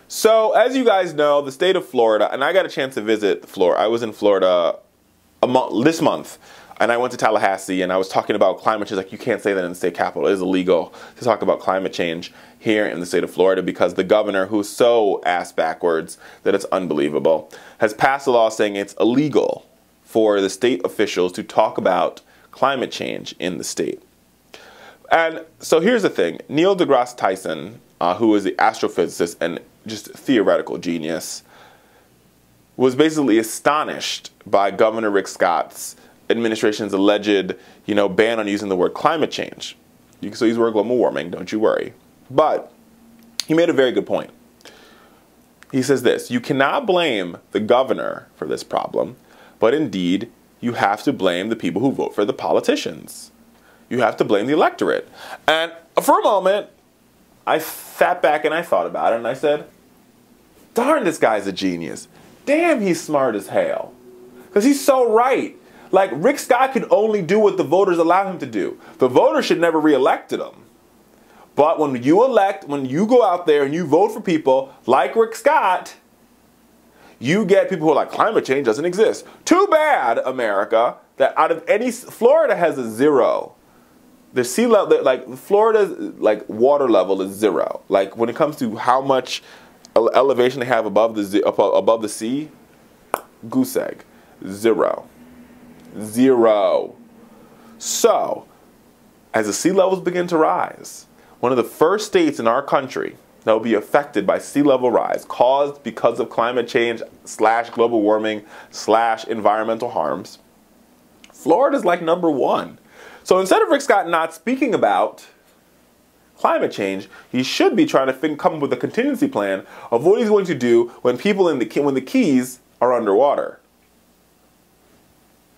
So, as you guys know, the state of Florida, and I got a chance to visit Florida. I was in Florida this month, and I went to Tallahassee, and I was talking about climate change. Like, you can't say that in the state capitol. It is illegal to talk about climate change here in the state of Florida because the governor, who's so ass backwards that it's unbelievable, has passed a law saying it's illegal for the state officials to talk about climate change in the state. And so here's the thing. Neil deGrasse Tyson, who is the astrophysicist and just theoretical genius, was basically astonished by Governor Rick Scott's administration's alleged, ban on using the word climate change. You can still use the word global warming, don't you worry. But he made a very good point. He says this: you cannot blame the governor for this problem, but indeed you have to blame the people who vote for the politicians. You have to blame the electorate. And for a moment, I sat back and I thought about it and I said, darn, this guy's a genius. Damn, he's smart as hell. Because he's so right. Like, Rick Scott could only do what the voters allow him to do. The voters should never re-elected him. But when you go out there and you vote for people like Rick Scott, you get people who are like, climate change doesn't exist. Too bad, America, that out of any, Florida has a 0. The sea level, like Florida's water level is 0. Like, when it comes to how much elevation they have above the sea, goose egg, 0. 0. So, as the sea levels begin to rise, one of the first states in our country that will be affected by sea level rise caused because of climate change / global warming / environmental harms, Florida's like #1. So instead of Rick Scott not speaking about climate change, he should be trying to come up with a contingency plan of what he's going to do when when the Keys are underwater.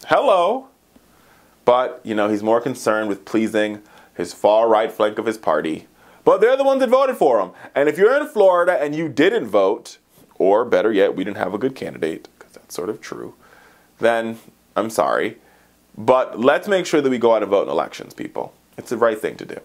Hello. But, he's more concerned with pleasing his far-right flank of his party. But they're the ones that voted for him. And if you're in Florida and you didn't vote, or better yet, we didn't have a good candidate, because that's sort of true, then I'm sorry. But let's make sure that we go out and vote in elections, people. It's the right thing to do.